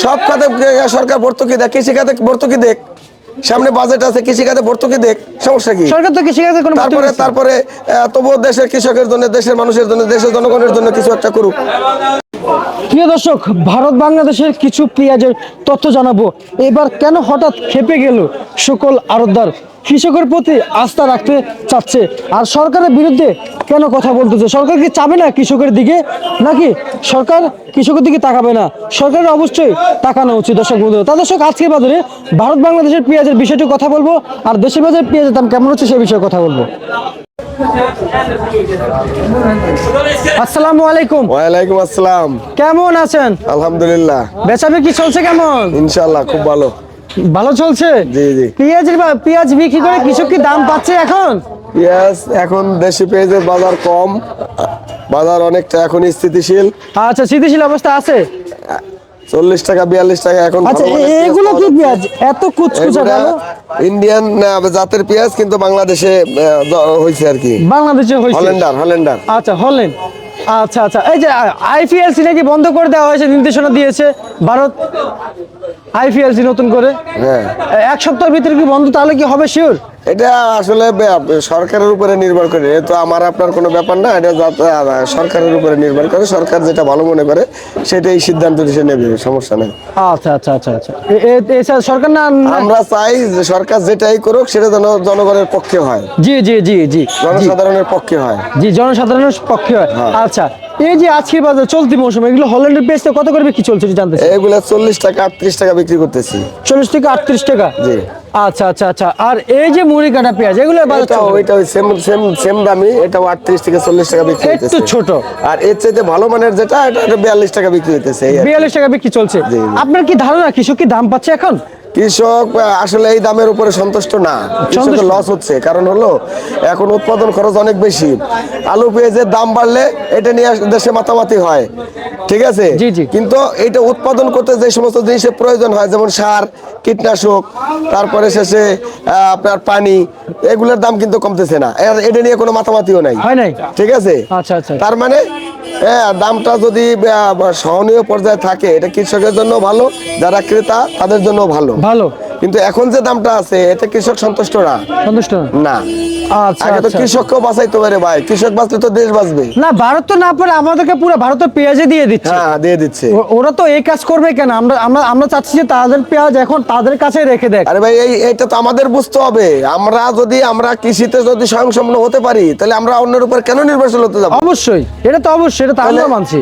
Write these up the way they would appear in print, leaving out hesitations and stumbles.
সব খাতে সরকার ভর্তুকি দেয়, কৃষি খাতে ভর্তুকি দেখ, সামনে বাজেট আছে, কৃষি খাতে ভর্তুকি দেখ, সমস্যা কি? সরকার তো কৃষি খাতে কোনো তারপরে তবুও দেশের কৃষকের জন্য, দেশের মানুষের জন্য, দেশের জনগণের জন্য কিছু একটা করুক। প্রিয় দর্শক, ভারত বাংলাদেশের কিছু পেঁয়াজের তথ্য জানাবো। এবার কেন হঠাৎ খেপে গেল সকল আড়তদার? কৃষকের প্রতি আস্থা রাখতে চাচ্ছে, আর সরকারের বিরুদ্ধে কেন কথা বলতেছে? সরকার কি চাবে না কৃষকের দিকে, নাকি সরকার কৃষকের দিকে তাকাবে না? সরকারের অবশ্যই তাকানো উচিত। দর্শক বন্ধুরা, তা দর্শক, আজকে বাজারে ভারত বাংলাদেশের পেঁয়াজের বিষয়টি কথা বলবো, আর দেশের বাজারে পেঁয়াজের দাম কেমন হচ্ছে সে বিষয়ে কথা বলবো। আসসালামু আলাইকুম। ওয়ালাইকুম আসসালাম। কেমন আছেন? আলহামদুলিল্লাহ। বেচাবিক্রি চলছে কেমন? ইনশাআল্লাহ খুব ভালো। ভালো চলছে? জি জি। পেঁয়াজ বিক্রি করে কৃষক কি দাম পাচ্ছে এখন? পেঁয়াজ এখন দেশি পেঁয়াজের বাজার কম, বাজার অনেকটা এখন স্থিতিশীল। আচ্ছা, স্থিতিশীল অবস্থা আছে। 40 টাকা 42 টাকা এখন। আচ্ছা, এগুলো কি পেঁয়াজ এত কুচকুচা গেল? ইন্ডিয়ান জাতের পেঁয়াজ, কিন্তু বাংলাদেশে হয়েছে আর কি। বাংলাদেশে হয়েছে হল্যান্ডার। আচ্ছা, হল্যান্ড। আচ্ছা আচ্ছা, এই যে আইপিএলসি নাকি বন্ধ করে দেওয়া হয়েছে, নির্দেশনা দিয়েছে ভারত। আইপিএলসি নতুন করে, হ্যাঁ, এক সপ্তাহের ভিতরে কি বন্ধ? তাহলে কি হবে শিওর? এটা আসলে সরকারের উপরে নির্ভর করে, তো আমার আপনার কোনো ব্যাপার না। এটা সরকারের উপরে নির্ভর করে, সরকার যেটা ভালো মনে করে সেটাই সিদ্ধান্ত সে নেবে, সমস্যা নেই। আচ্ছা আচ্ছা আচ্ছা আচ্ছা, সরকার না, আমরা চাই যে সরকার যেটাই করুক সেটা যেন জনগণের পক্ষে হয়। জি জি জি জি, জনসাধারণের পক্ষে হয়। জি, জনসাধারণের পক্ষে হয়। আচ্ছা, এই যে আজকে বাজার চলতি মৌসুমে এগুলো হল্যান্ডের পেঁয়াজটা কত করে বিক্রি চলছে জানতে চাই? এগুলা 40 টাকা 38 টাকা বিক্রি করতেছি। 40 থেকে 38 টাকা? জি। আচ্ছা আচ্ছা আচ্ছা, আর এই যে মুড়ি কাটা পেঁয়াজ এগুলো ওইটা সেম দামি, এটাও 38 থেকে 40 টাকা বিক্রি হইতেছে। একটু ছোট। আর এর চাইতে ভালো মানের যেটা, এটা 42 টাকা বিক্রি হইতেছে। 42 টাকা বিক্রি চলছে। আপনার কি ধারণা কৃষক কি দাম পাচ্ছে এখন? কৃষক আসলে এই দামের উপরে সন্তুষ্ট না, কৃষকের লস হচ্ছে। কারণ হলো এখন উৎপাদন খরচ অনেক বেশি। আলু পেঁয়াজের দাম বাড়লে এটা নিয়ে দেশে মাতামাতি হয়, ঠিক আছে। জি জি। কিন্তু এটা উৎপাদন করতে যে সমস্ত জিনিসের প্রয়োজন হয়, যেমন সার, কীটনাশক, তারপরে শেষে আপনার পানি, এগুলোর দাম কিন্তু কমতেছে না। এটা নিয়ে কোনো মাতামাতিও নাই, ঠিক আছে। আচ্ছা আচ্ছা, তার মানে দামটা যদি সহনীয় পর্যায়ে থাকে, এটা কৃষকের জন্য ভালো, যারা ক্রেতা তাদের জন্য ভালো। কিন্তু এখন যে দামটা আছে এতে কৃষক সন্তুষ্ট না। আচ্ছা, আগে তো কৃষককেও বাঁচাইতে পারে ভাই, কৃষক বাঁচলে তো দেশ বাঁচবে। না, ভারত তো না পারে, আমাদেরকে পুরো ভারতের পেঁয়াজে দিয়ে দিচ্ছে। হ্যাঁ, দিয়ে দিচ্ছে। ওরা তো এই কাজ করবে কেন? আমরা চাচ্ছি যে তাদের পেঁয়াজ এখন তাদের কাছে রেখে দেয়। আরে ভাই, এইটা তো আমাদের বুঝতে হবে। আমরা কৃষিতে যদি স্বয়ংসম্পূর্ণ হতে পারি, তাহলে আমরা অন্যের উপর কেন নির্ভরশীল হতে যাব? অবশ্যই, এটা তো অবশ্যই, এটা তো আমরা মানছি।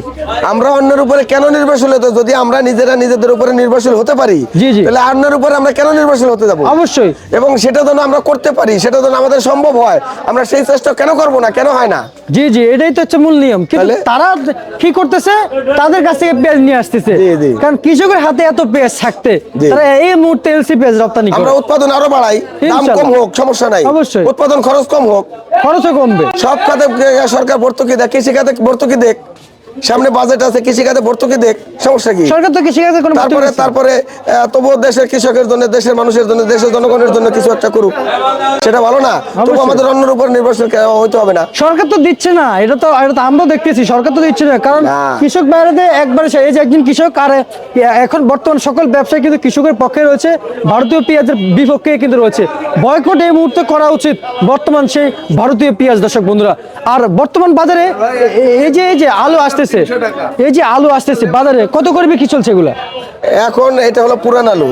আমরা অন্যের উপরে কেন নির্ভরশীল হতে? যদি আমরা নিজেরা নিজেদের উপরে নির্ভরশীল হতে পারি, তাহলে অন্যের উপরে আমরা কেন নির্ভরশীল হতে যাব? অবশ্যই। এবং সেটা যেন আমরা করতে পারি, সেটা যেন আমাদের সম্ভব হয়, আমরা সেই চেষ্টা কেন করব না? কেন হয় না? জি জি, এটাই তো হচ্ছে মূল নিয়ম। কিন্তু তারা কি করতেছে? তাদের কাছ থেকে পেঁয়াজ নিয়ে আসতেছে, কারণ কৃষকের হাতে এত পেঁয়াজ থাকতে তারা এই মুহূর্তে এলসি পেঁয়াজ রপ্তানি করে। আমরা উৎপাদন আরো বাড়াই, দাম কম হোক, সমস্যা নাই। অবশ্যই উৎপাদন খরচ কম হোক, খরচও কমবে। সব খাতে সরকার ভর্তুকি দেয়, কৃষি খাতে ভর্তুকি দেখ, সামনে বাজেট আছে, কৃষি খাতে ভর্তুকি দেখ, সমস্যা কি? সরকার তো কৃষি খাতে কোনো তারপরে তবুও দেশের কৃষকের জন্য, দেশের মানুষের জন্য, দেশের জনগণের জন্য কিছু একটা করুক, সেটা ভালো না? তবু আমাদের অন্যের উপর নির্ভরশীল হইতে হবে না। সরকার তো দিচ্ছে না, এটা তো আমরা দেখতেছি, সরকার তো দিচ্ছে না। কারণ কৃষক বাইরে একবারে এই যে একজন কৃষক, আর এখন বর্তমান সকল ব্যবসায়ী কিন্তু কৃষকের পক্ষে রয়েছে, ভারতীয় পেঁয়াজের বিপক্ষে কিন্তু রয়েছে। বয়কট এই মুহূর্তে করা উচিত বর্তমান সেই ভারতীয় পেঁয়াজ। দর্শক বন্ধুরা, আর বর্তমান বাজারে এই যে আলু আসতেছে, বাজারে কত করে বিক্রি চলছে এগুলা? এখন এটা হলো পুরান আলু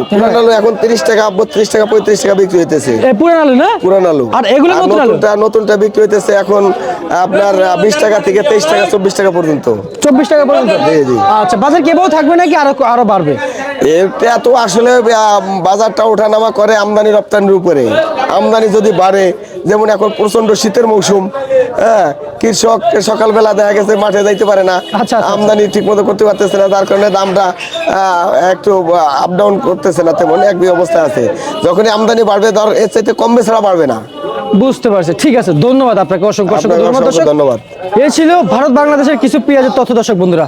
এখন 30 টাকা 32 টাকা 35 টাকা বিক্রি হইতেছে। পুরান আলু না? পুরান আলু। আর এগুলো নতুনটা বিক্রি হইতেছে এখন আপনার 20 টাকা থেকে 23 টাকা 24 টাকা পর্যন্ত। 24 টাকা পর্যন্ত? জি জি। আচ্ছা, বাজার কেবল থাকবে নাকি আরো বাড়বে? এটা তো আসলে বাজারটা ওঠানামা করে আমদানি রপ্তানির উপরে। আমদানি যদি বাড়ে, যেমন এখন প্রচন্ড শীতের মৌসুম, কৃষক সকালবেলা দেখা গেছে মাঠে যাইতে পারে না, আমদানি ঠিক মতো করতে পারতেছে না, যার কারণে দামটা একটু আপ ডাউন করতেছে না, তেমন একই অবস্থা আছে। যখনই আমদানি বাড়বে, ধর এর চাইতে কমবে ছাড়া বাড়বে না। বুঝতে পারছি, ঠিক আছে, ধন্যবাদ আপনাকে, অসংখ্য ধন্যবাদ। এই ছিল ভারত বাংলাদেশের কিছু পেঁয়াজের তথ্য। দর্শক বন্ধুরা।